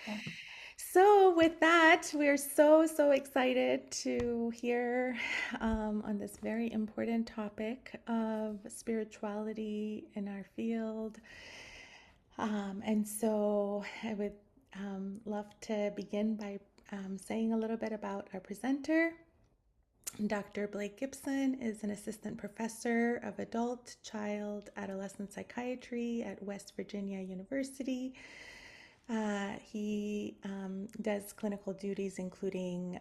Like, so with that, we're so excited to hear on this very important topic of spirituality in our field. And so I would love to begin by saying a little bit about our presenter. Dr. Blake Gibson is an assistant professor of adult, child, adolescent psychiatry at West Virginia University. He does clinical duties, including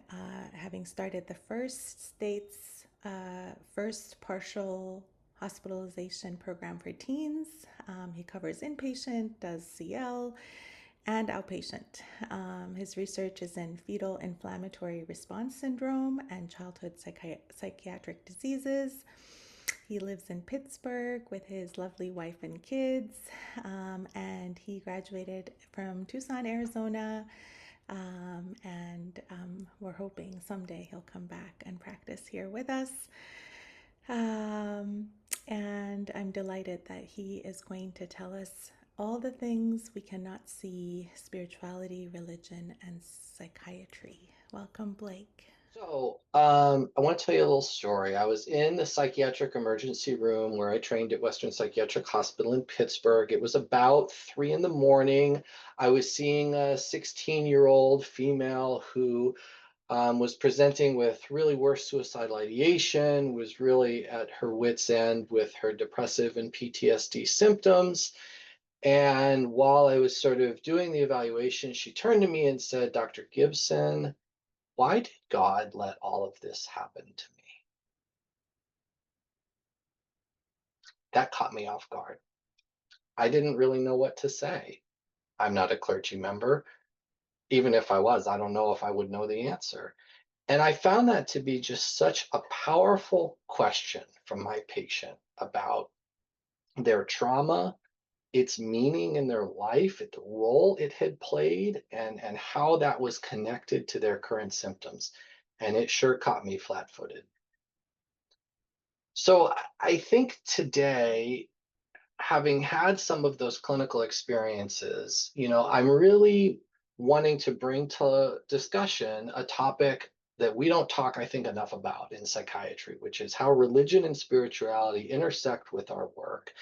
having started the first state's first partial hospitalization program for teens. He covers inpatient, does CL, and outpatient. His research is in fetal inflammatory response syndrome and childhood psychiatric diseases. He lives in Pittsburgh with his lovely wife and kids, and he graduated from Tucson, Arizona. And we're hoping someday he'll come back and practice here with us. Um, and I'm delighted that he is going to tell us all the things we cannot see: spirituality, religion, and psychiatry. Welcome, Blake. I want to tell you a little story. I was in the psychiatric emergency room where I trained at Western Psychiatric Hospital in Pittsburgh. It was about 3 in the morning. I was seeing a 16-year-old female who was presenting with really worse suicidal ideation, was really at her wit's end with her depressive and PTSD symptoms. And while I was sort of doing the evaluation, she turned to me and said, "Dr. Gibson, why did God let all of this happen to me?" That caught me off guard. I didn't really know what to say. I'm not a clergy member. Even if I was, I don't know if I would know the answer. And I found that to be just such a powerful question from my patient about their trauma, its meaning in their life, the role it had played, and how that was connected to their current symptoms. And it sure caught me flat footed. So I think today, having had some of those clinical experiences, I'm really wanting to bring to discussion a topic that we don't talk, I think, enough about in psychiatry, which is how religion and spirituality intersect with our work,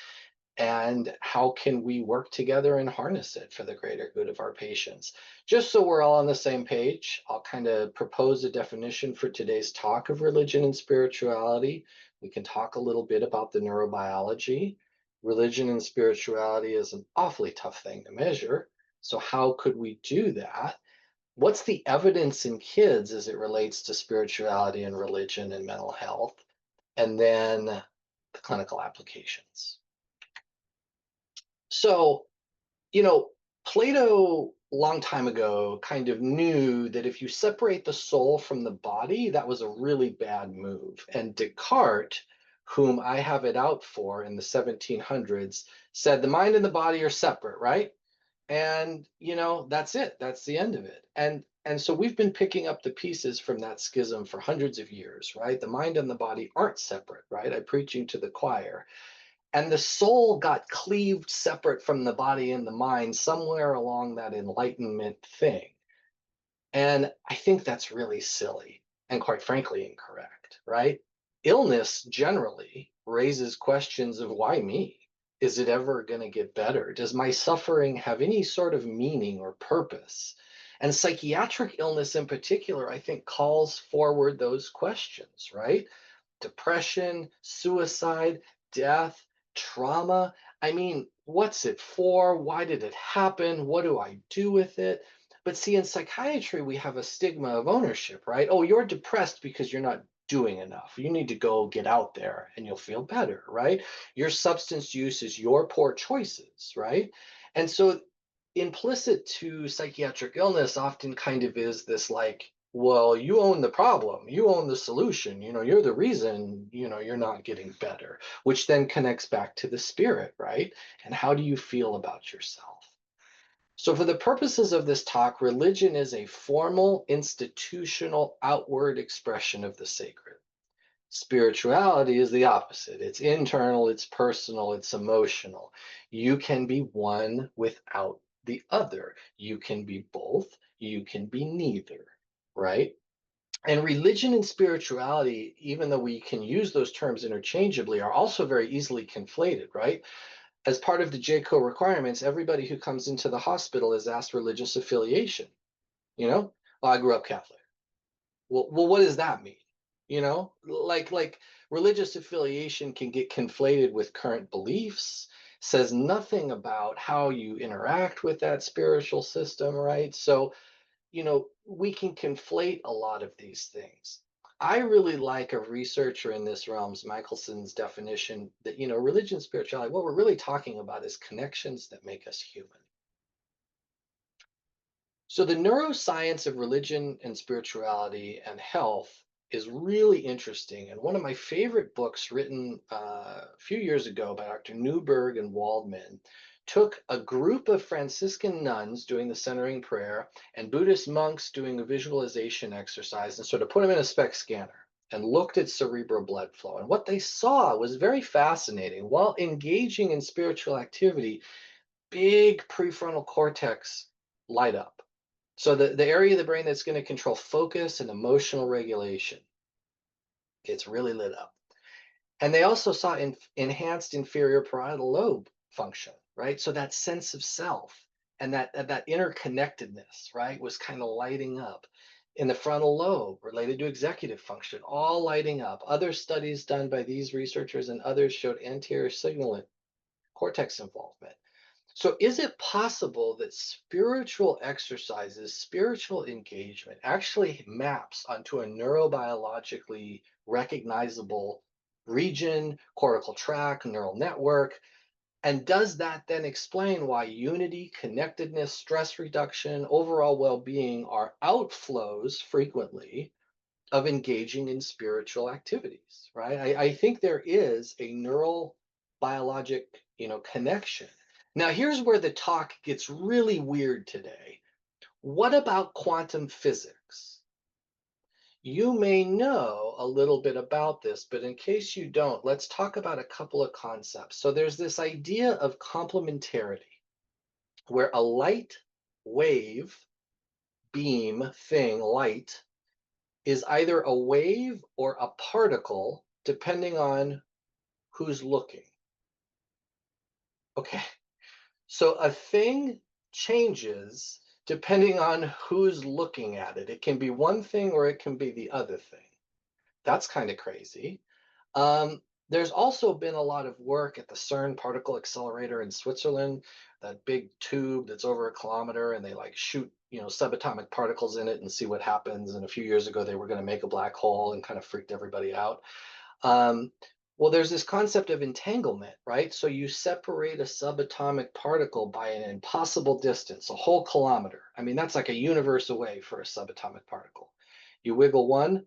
and how can we work together and harness it for the greater good of our patients. Just so we're all on the same page, I'll kind of propose a definition for today's talk of religion and spirituality. We can talk a little bit about the neurobiology. Religion and spirituality is an awfully tough thing to measure. So how could we do that? What's the evidence in kids as it relates to spirituality and religion and mental health? And then the clinical applications. So, you know, Plato, long time ago, kind of knew that if you separate the soul from the body, that was a really bad move. And Descartes, whom I have it out for in the 1700s, said the mind and the body are separate, right? And that's it. That's the end of it. And so we've been picking up the pieces from that schism for hundreds of years, right? The mind and the body aren't separate, right? I'm preaching to the choir. And the soul got cleaved separate from the body and the mind somewhere along that enlightenment thing. And I think that's really silly and, quite frankly, incorrect, right? Illness generally raises questions of why me? Is it ever going to get better? Does my suffering have any sort of meaning or purpose? And psychiatric illness in particular, I think, calls forward those questions, right? Depression, suicide, death, trauma. I mean, what's it for? Why did it happen? What do I do with it? But see, in psychiatry, we have a stigma of ownership, right? Oh, you're depressed because you're not doing enough. You need to go get out there and you'll feel better, right? Your substance use is your poor choices, right? And so implicit to psychiatric illness often kind of is this like, well, you own the problem, you own the solution, you're the reason, you're not getting better, which then connects back to the spirit, right? And how do you feel about yourself? So, for the purposes of this talk, religion is a formal, institutional, outward expression of the sacred. Spirituality is the opposite. It's internal, it's personal, it's emotional. You can be one without the other. You can be both, you can be neither, right? And religion and spirituality, even though we can use those terms interchangeably, are also very easily conflated, right? As part of the JCO requirements, everybody who comes into the hospital is asked religious affiliation. You know, oh, I grew up Catholic. Well, what does that mean? Like religious affiliation can get conflated with current beliefs, says nothing about how you interact with that spiritual system, right? So, we can conflate a lot of these things. I really like a researcher in this realm's Michelson's definition that, religion, spirituality, what we're really talking about is connections that make us human. So the neuroscience of religion and spirituality and health is really interesting. And one of my favorite books, written a few years ago by Dr. Newberg and Waldman, took a group of Franciscan nuns doing the centering prayer and Buddhist monks doing a visualization exercise and sort of put them in a SPECT scanner and looked at cerebral blood flow. And what they saw was very fascinating. While engaging in spiritual activity, big prefrontal cortex light up. So the area of the brain that's going to control focus and emotional regulation gets really lit up. And they also saw enhanced inferior parietal lobe function, right? So that sense of self and that interconnectedness, right, was kind of lighting up. In the frontal lobe, related to executive function, all lighting up. Other studies done by these researchers and others showed anterior signaling cortex involvement. So, is it possible that spiritual exercises, spiritual engagement actually maps onto a neurobiologically recognizable region, cortical tract, neural network? And does that then explain why unity, connectedness, stress reduction, overall well being are outflows frequently of engaging in spiritual activities, right? I think there is a neural biologic, connection. Now, here's where the talk gets really weird today. What about quantum physics? You may know a little bit about this, but in case you don't, let's talk about a couple of concepts. So there's this idea of complementarity, where a light wave, beam, thing, light, is either a wave or a particle, depending on who's looking. Okay, so a thing changes depending on who's looking at it. It can be one thing or it can be the other thing. That's kind of crazy. There's also been a lot of work at the CERN particle accelerator in Switzerland, that big tube that's over a kilometer, and they like shoot, subatomic particles in it and see what happens. And a few years ago, they were going to make a black hole and kind of freaked everybody out. Um, well, there's this concept of entanglement, right? So you separate a subatomic particle by an impossible distance, a whole kilometer. I mean, that's like a universe away for a subatomic particle. You wiggle one,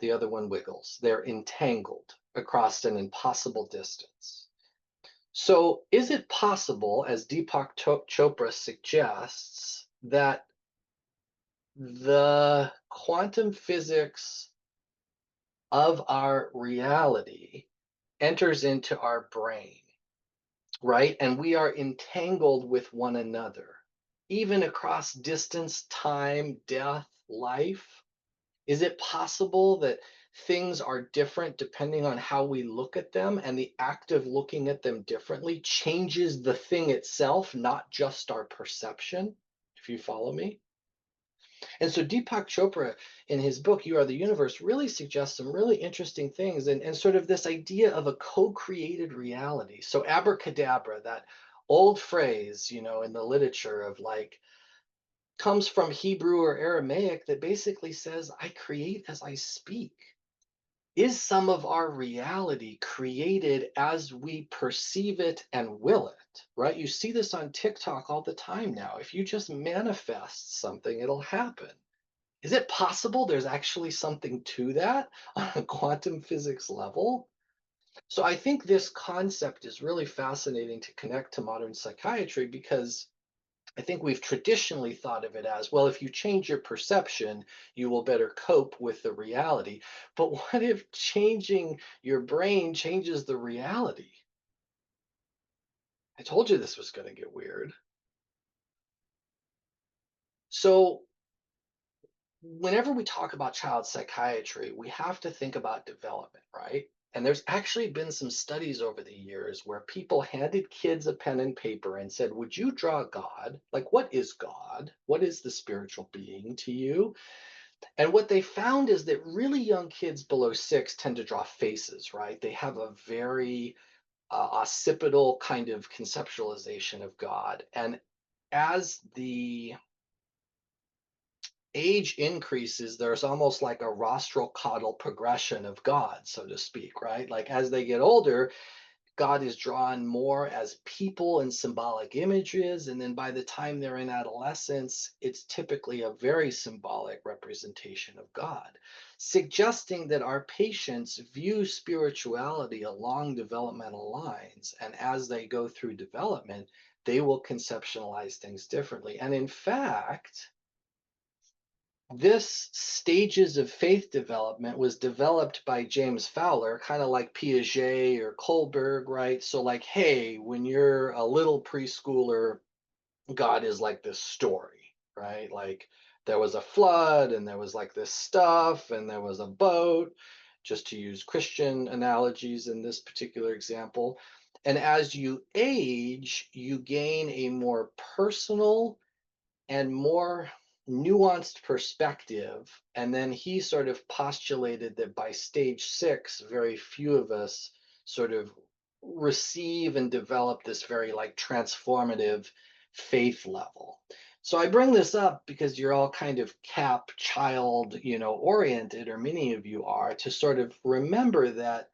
the other one wiggles. They're entangled across an impossible distance. So, is it possible, as Deepak Chopra suggests, that the quantum physics of our reality enters into our brain, right? And we are entangled with one another, even across distance, time, death, life? Is it possible that things are different depending on how we look at them, and the act of looking at them differently changes the thing itself, not just our perception? If you follow me? And so Deepak Chopra, in his book, You Are the Universe, really suggests some really interesting things, and sort of this idea of a co created reality. So, abracadabra, that old phrase, in the literature of like, comes from Hebrew or Aramaic that basically says, I create as I speak. Is some of our reality created as we perceive it and will it, right? You see this on TikTok all the time now. If you just manifest something, it'll happen. Is it possible there's actually something to that on a quantum physics level? So I think this concept is really fascinating to connect to modern psychiatry, because I think we've traditionally thought of it as, well, if you change your perception, you will better cope with the reality. But what if changing your brain changes the reality? I told you this was going to get weird. So whenever we talk about child psychiatry, we have to think about development, right? And there's actually been some studies over the years where people handed kids a pen and paper and said, would you draw God? Like, what is God? What is the spiritual being to you? And what they found is that really young kids below 6 tend to draw faces, right? They have a very occipital kind of conceptualization of God. And as the age increases, there's almost like a rostral caudal progression of God, so to speak, right? Like as they get older, God is drawn more as people and symbolic images. And then by the time they're in adolescence, it's typically a very symbolic representation of God, suggesting that our patients view spirituality along developmental lines. And as they go through development, they will conceptualize things differently. And in fact, this stages of faith development was developed by James Fowler, kind of like Piaget or Kohlberg, right? So, like, hey, when you're a little preschooler, God is like this story, right? Like, there was a flood and there was like this stuff and there was a boat, just to use Christian analogies in this particular example. And as you age, you gain a more personal and more nuanced perspective. And then he sort of postulated that by stage 6, very few of us sort of receive and develop this very like transformative faith level. So I bring this up because you're all kind of cap child, oriented, or many of you are, to sort of remember that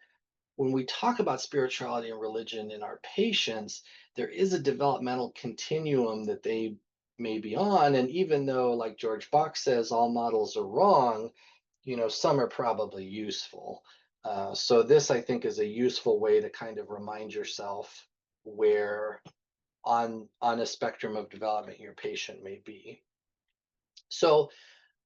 when we talk about spirituality and religion in our patients, there is a developmental continuum that they may be on. And even though, like George Bach says, all models are wrong, some are probably useful. So this, I think, is a useful way to kind of remind yourself where on a spectrum of development your patient may be. So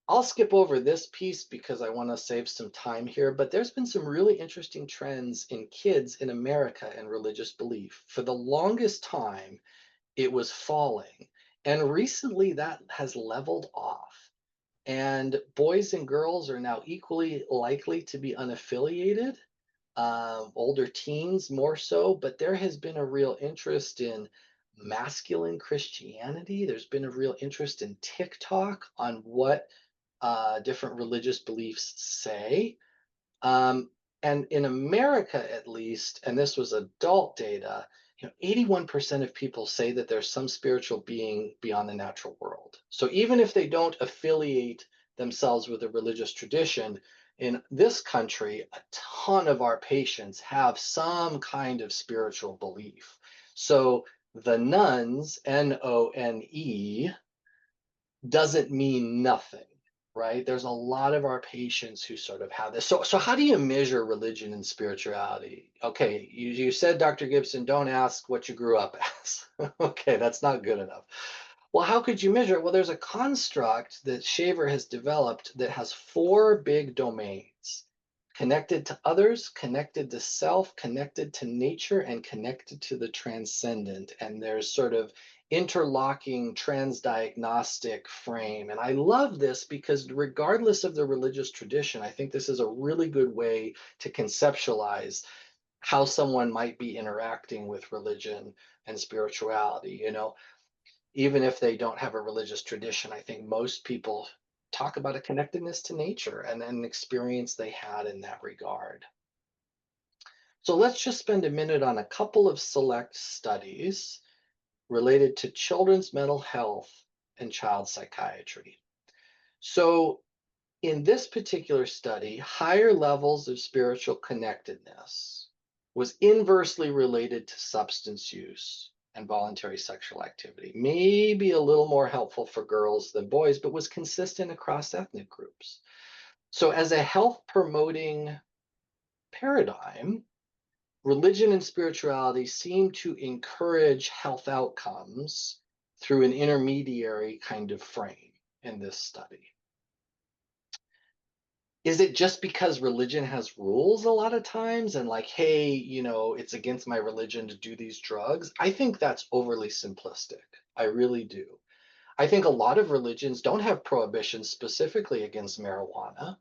I'll skip over this piece because I want to save some time here, but there's been some really interesting trends in kids in America and religious belief. For the longest time, it was falling. And recently that has leveled off. And boys and girls are now equally likely to be unaffiliated, older teens more so, but there has been a real interest in masculine Christianity. There's been a real interest in TikTok on what different religious beliefs say. Um, and in America, at least, and this was adult data, 81% of people say that there's some spiritual being beyond the natural world. So even if they don't affiliate themselves with a religious tradition, in this country, a ton of our patients have some kind of spiritual belief. So the nuns, None, doesn't mean nothing, right? There's a lot of our patients who sort of have this. So how do you measure religion and spirituality? Okay, you said, Dr. Gibson, don't ask what you grew up as. Okay, that's not good enough. Well, how could you measure it? Well, there's a construct that Shaver has developed that has 4 big domains: connected to others, connected to self, connected to nature, and connected to the transcendent. And there's sort of interlocking transdiagnostic frame. And I love this because regardless of the religious tradition, I think this is a really good way to conceptualize how someone might be interacting with religion and spirituality. Even if they don't have a religious tradition, I think most people talk about a connectedness to nature and an experience they had in that regard. So let's just spend a minute on a couple of select studies related to children's mental health and child psychiatry. So, in this particular study, higher levels of spiritual connectedness was inversely related to substance use and voluntary sexual activity. Maybe a little more helpful for girls than boys, but was consistent across ethnic groups. So, as a health promoting paradigm, religion and spirituality seem to encourage health outcomes through an intermediary kind of frame in this study. Is it just because religion has rules a lot of times and like, hey, it's against my religion to do these drugs? I think that's overly simplistic. I really do. I think a lot of religions don't have prohibitions specifically against marijuana,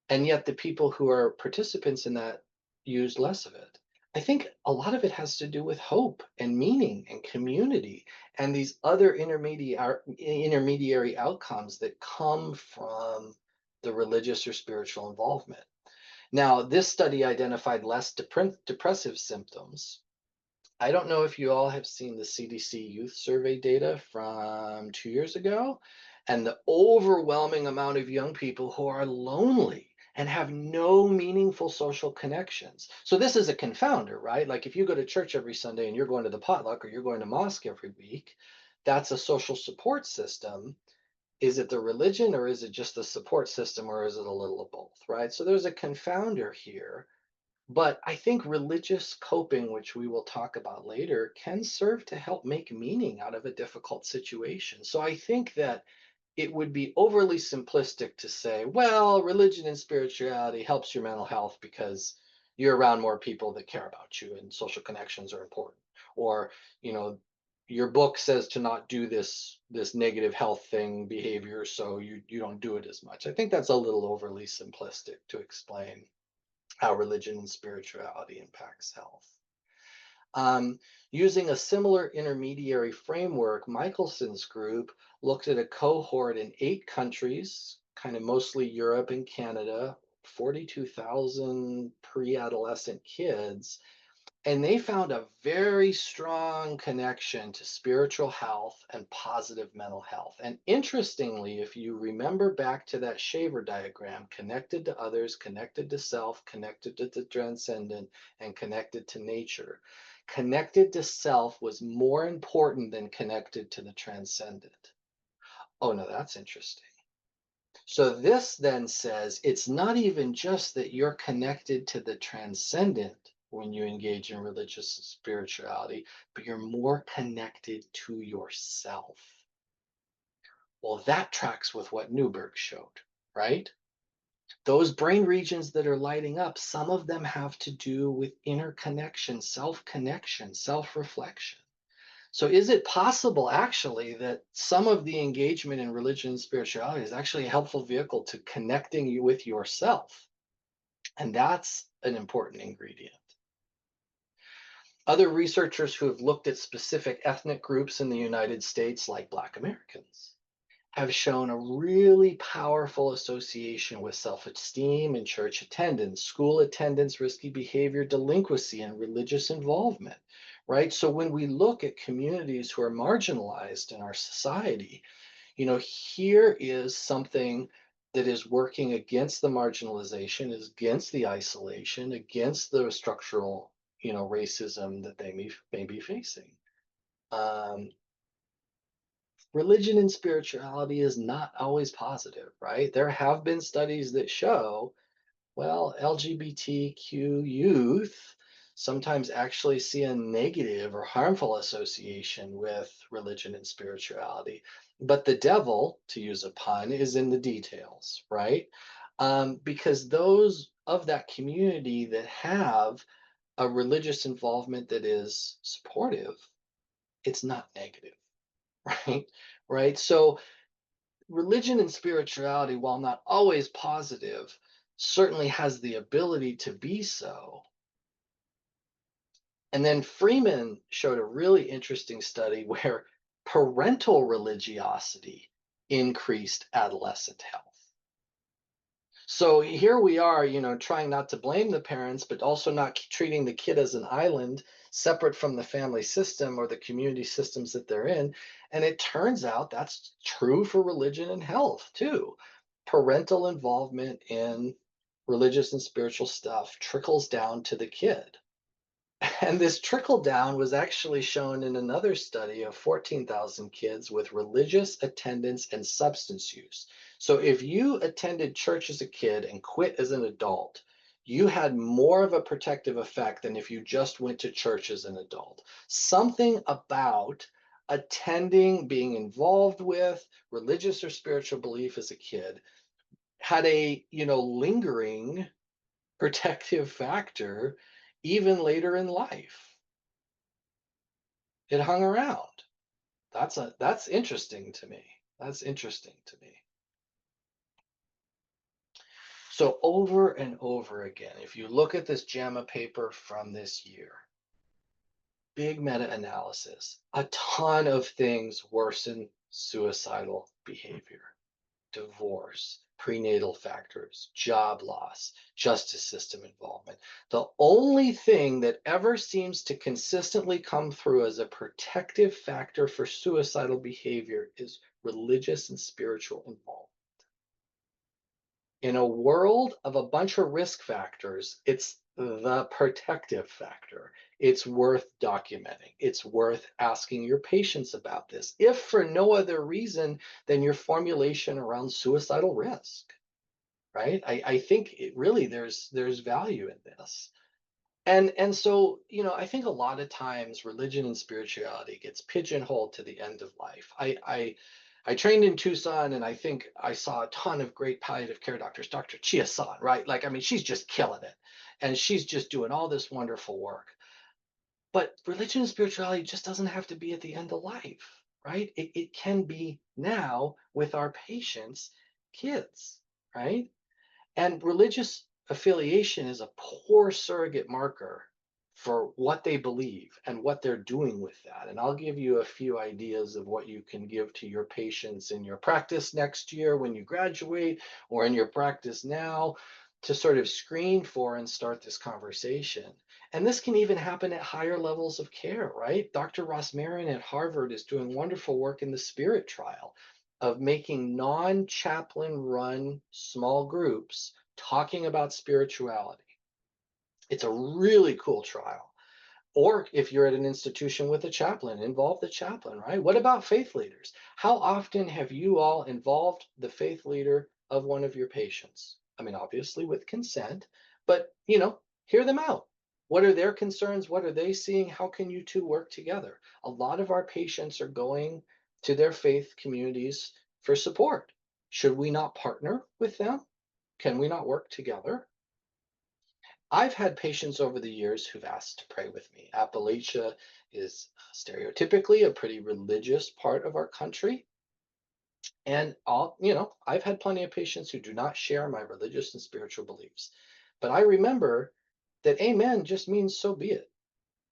and yet the people who are participants in that use less of it. I think a lot of it has to do with hope and meaning and community and these other intermediary outcomes that come from the religious or spiritual involvement. Now, this study identified less depressive symptoms. I don't know if you all have seen the CDC youth survey data from 2 years ago, and the overwhelming amount of young people who are lonely and have no meaningful social connections. So, this is a confounder, right? Like if you go to church every Sunday and you're going to the potluck or you're going to mosque every week, that's a social support system. Is it the religion or is it just the support system or is it a little of both, right? So, there's a confounder here, but I think religious coping, which we will talk about later, can serve to help make meaning out of a difficult situation. So I think that it would be overly simplistic to say, well, religion and spirituality helps your mental health because you're around more people that care about you and social connections are important. Or, you know, your book says to not do this negative health thing behavior, so you don't do it as much. I think that's a little overly simplistic to explain how religion and spirituality impacts health. Um, Using a similar intermediary framework, Michelson's group looked at a cohort in 8 countries, kind of mostly Europe and Canada, 42,000 pre adolescent kids, and they found a very strong connection to spiritual health and positive mental health. And interestingly, if you remember back to that Shaver diagram, connected to others, connected to self, connected to the transcendent, and connected to nature, connected to self was more important than connected to the transcendent. Oh, no, that's interesting. So this then says it's not even just that you're connected to the transcendent when you engage in religious spirituality, but you're more connected to yourself. Well, that tracks with what Newberg showed, right? Those brain regions that are lighting up, some of them have to do with interconnection, self reflection. So, is it possible actually that some of the engagement in religion and spirituality is actually a helpful vehicle to connecting you with yourself? And that's an important ingredient. Other researchers who have looked at specific ethnic groups in the United States, like Black Americans, have shown a really powerful association with self esteem and church attendance, school attendance, risky behavior, delinquency, and religious involvement, right? So when we look at communities who are marginalized in our society, here is something that is working against the marginalization, is against the isolation, against the structural, racism that they may be facing. Um, Religion and spirituality is not always positive, right? There have been studies that show, well, LGBTQ youth sometimes actually see a negative or harmful association with religion and spirituality. But the devil, to use a pun, is in the details, right? Because those of that community that have a religious involvement that is supportive, it's not negative, right? Right. So religion and spirituality, while not always positive, certainly has the ability to be so. And then Freeman showed a really interesting study where parental religiosity increased adolescent health. So here we are, trying not to blame the parents, but also not treating the kid as an island separate from the family system or the community systems that they're in. And it turns out that's true for religion and health too. Parental involvement in religious and spiritual stuff trickles down to the kid. And this trickle down was actually shown in another study of 14,000 kids with religious attendance and substance use. So if you attended church as a kid and quit as an adult, you had more of a protective effect than if you just went to church as an adult. Something about attending, being involved with religious or spiritual belief as a kid had a, lingering protective factor even later in life. It hung around. That's interesting to me. That's interesting to me. So over and over again, if you look at this JAMA paper from this year, big meta-analysis, a ton of things worsen suicidal behavior: divorce, prenatal factors, job loss, justice system involvement. The only thing that ever seems to consistently come through as a protective factor for suicidal behavior is religious and spiritual involvement. In a world of a bunch of risk factors, it's the protective factor. It's worth documenting. It's worth asking your patients about this, if for no other reason than your formulation around suicidal risk, right? I think it really there's value in this. And so, I think a lot of times religion and spirituality gets pigeonholed to the end of life. I trained in Tucson, and I think I saw a ton of great palliative care doctors. Dr. Chia San, right? Like, I mean, she's just killing it, and she's just doing all this wonderful work. But religion and spirituality just doesn't have to be at the end of life, right? It can be now with our patients, kids, right? And religious affiliation is a poor surrogate marker for what they believe and what they're doing with that. And I'll give you a few ideas of what you can give to your patients in your practice next year when you graduate, or in your practice now, to sort of screen for and start this conversation. And this can even happen at higher levels of care, right? Dr. Ross Marin at Harvard is doing wonderful work in the SPIRIT trial of making non-chaplain run small groups talking about spirituality. It's a really cool trial. Or if you're at an institution with a chaplain, involve the chaplain, right? What about faith leaders? How often have you all involved the faith leader of one of your patients? I mean, obviously with consent, but hear them out. What are their concerns? What are they seeing? How can you two work together? A lot of our patients are going to their faith communities for support. Should we not partner with them? Can we not work together? I've had patients over the years who've asked to pray with me. Appalachia is stereotypically a pretty religious part of our country. And I've had plenty of patients who do not share my religious and spiritual beliefs. But I remember that amen just means so be it.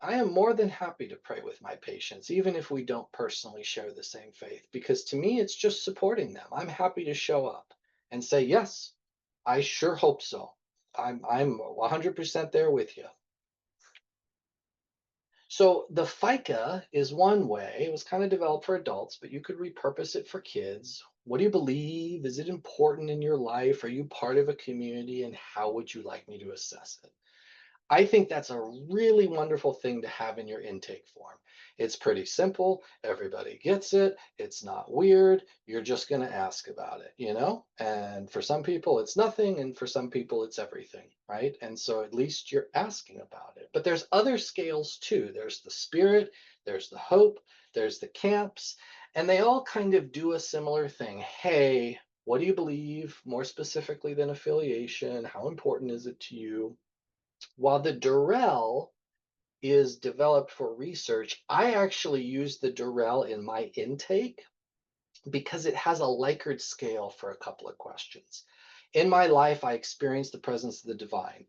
I am more than happy to pray with my patients, even if we don't personally share the same faith, because to me, it's just supporting them. I'm happy to show up and say, yes, I sure hope so. I'm 100% there with you. So the FICA is one way. It was kind of developed for adults, but you could repurpose it for kids. What do you believe? Is it important in your life? Are you part of a community? And how would you like me to assess it? I think that's a really wonderful thing to have in your intake form. It's pretty simple. Everybody gets it. It's not weird. You're just going to ask about it. And for some people, it's nothing. And for some people, it's everything, right? And so at least you're asking about it. But there's other scales too. There's the spirit, there's the hope, there's the camps, and they all kind of do a similar thing. Hey, what do you believe more specifically than affiliation? How important is it to you? While the Durrell is developed for research, I actually use the Durrell in my intake because it has a Likert scale for a couple of questions. In my life, I experienced the presence of the divine.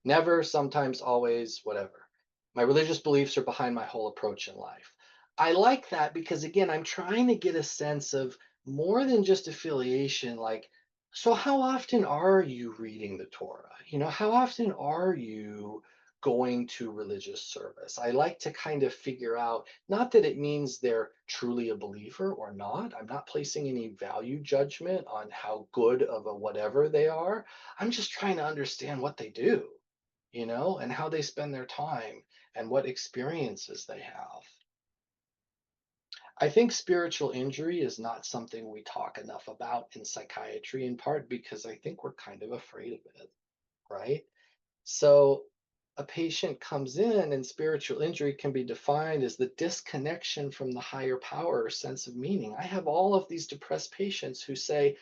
Never, sometimes, always, whatever. My religious beliefs are behind my whole approach in life. I like that because, again, I'm trying to get a sense of more than just affiliation. Like, so how often are you reading the Torah? How often are you going to religious service? I like to kind of figure out, not that it means they're truly a believer or not. I'm not placing any value judgment on how good of a whatever they are. I'm just trying to understand what they do, and how they spend their time and what experiences they have. I think spiritual injury is not something we talk enough about in psychiatry, in part because I think we're kind of afraid of it, right? So a patient comes in, and spiritual injury can be defined as the disconnection from the higher power or sense of meaning. I have all of these depressed patients who say,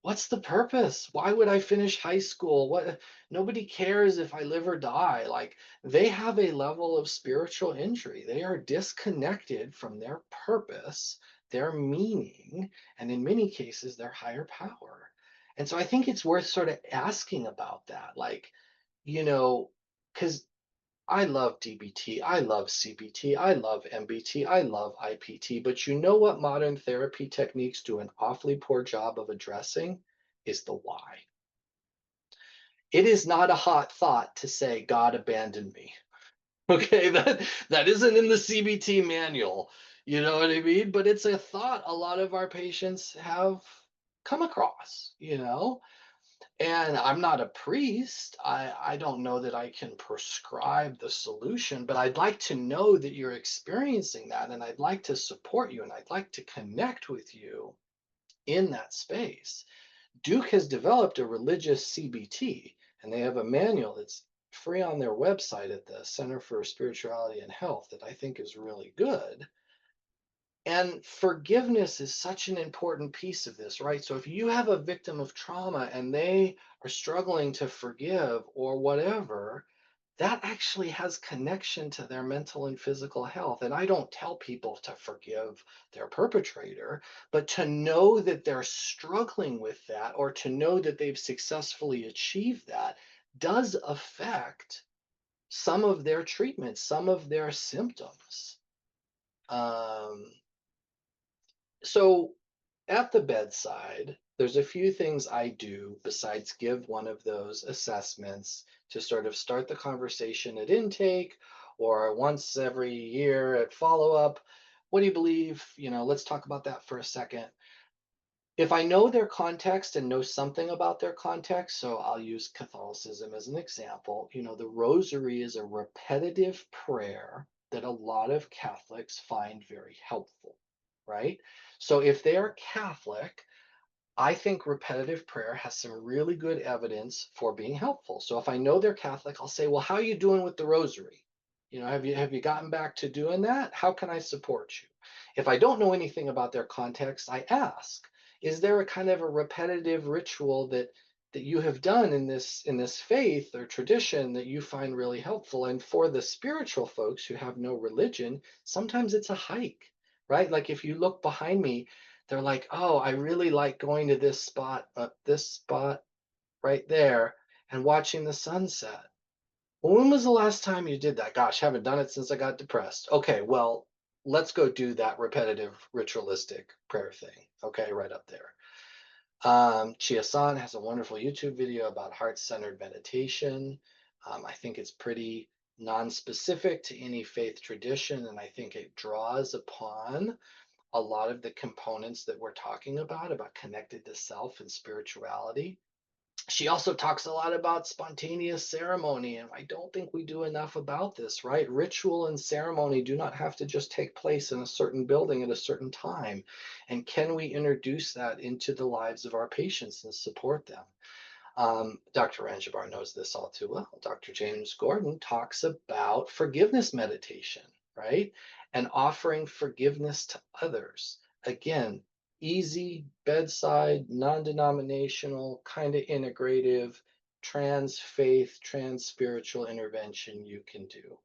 what's the purpose? Why would I finish high school? What, nobody cares if I live or die. Like, they have a level of spiritual injury. They are disconnected from their purpose, their meaning, and in many cases, their higher power. And so I think it's worth sort of asking about that. Like, you know, because I love DBT, I love CBT, I love MBT, I love IPT, but you know what modern therapy techniques do an awfully poor job of addressing is the why. It is not a hot thought to say God abandoned me. Okay, that isn't in the CBT manual. You know what I mean? But it's a thought a lot of our patients have come across, you know? And I'm not a priest. I don't know that I can prescribe the solution, but I'd like to know that you're experiencing that. And I'd like to support you and I'd like to connect with you in that space. Duke has developed a religious CBT, and they have a manual that's free on their website at the Center for Spirituality and Health that I think is really good. And forgiveness is such an important piece of this, right? So if you have a victim of trauma and they are struggling to forgive or whatever, that actually has connection to their mental and physical health. And I don't tell people to forgive their perpetrator, but to know that they're struggling with that or to know that they've successfully achieved that does affect some of their treatment, some of their symptoms. Um, so at the bedside, there's a few things I do besides give one of those assessments to sort of start the conversation at intake or once every year at follow up. What do you believe? Let's talk about that for a second. If I know their context and know something about their context, so I'll use Catholicism as an example, the rosary is a repetitive prayer that a lot of Catholics find very helpful, right? So if they are Catholic, I think repetitive prayer has some really good evidence for being helpful. So if I know they're Catholic, I'll say, "Well, how are you doing with the rosary? Have you gotten back to doing that? How can I support you?" If I don't know anything about their context, I ask, "Is there a kind of a repetitive ritual that you have done in this faith or tradition that you find really helpful?" And for the spiritual folks who have no religion, sometimes it's a hike, right? Like if you look behind me, they're like, "Oh, I really like going to this spot right there and watching the sunset." Well, when was the last time you did that? Gosh, haven't done it since I got depressed. Okay, well, let's go do that repetitive ritualistic prayer thing. Okay, right up there. Chia San has a wonderful YouTube video about heart-centered meditation. I think it's pretty non-specific to any faith tradition, and I think it draws upon a lot of the components that we're talking about connected to self and spirituality. She also talks a lot about spontaneous ceremony, and I don't think we do enough about this, right? Ritual and ceremony do not have to just take place in a certain building at a certain time. And can we introduce that into the lives of our patients and support them? Dr. Ranjabar knows this all too well. Dr. James Gordon talks about forgiveness meditation, right? And offering forgiveness to others. Again, easy, bedside, non denominational, kind of integrative, trans faith, trans spiritual intervention you can do.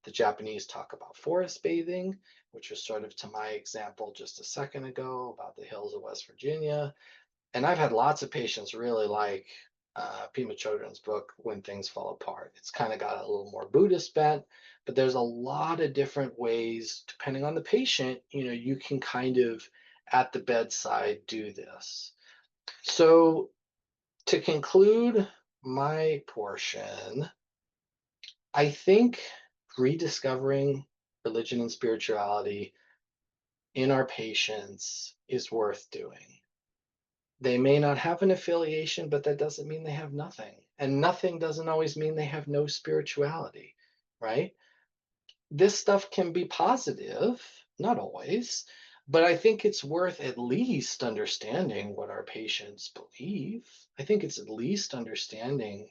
The Japanese talk about forest bathing, which was sort of to my example just a second ago about the hills of West Virginia. And I've had lots of patients really like Pema Chodron's book, When Things Fall Apart. It's kind of got a little more Buddhist bent, but there's a lot of different ways, depending on the patient, you can kind of at the bedside do this. So to conclude my portion, I think rediscovering religion and spirituality in our patients is worth doing. They may not have an affiliation, but that doesn't mean they have nothing. And nothing doesn't always mean they have no spirituality, right? This stuff can be positive, not always, but I think it's worth at least understanding what our patients believe. I think it's at least understanding,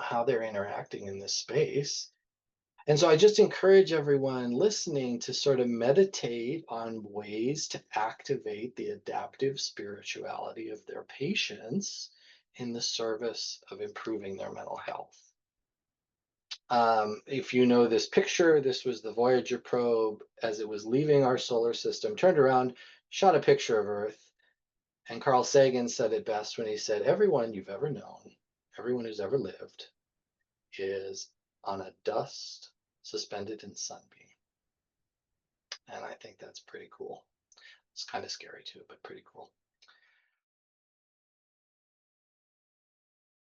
how they're interacting in this space. And so I just encourage everyone listening to sort of meditate on ways to activate the adaptive spirituality of their patients in the service of improving their mental health. If you know this picture, this was the Voyager probe as it was leaving our solar system, turned around, shot a picture of Earth. And Carl Sagan said it best when he said, everyone you've ever known, everyone who's ever lived, is on a dust suspended in sunbeam. And I think that's pretty cool. It's kind of scary too, but pretty cool.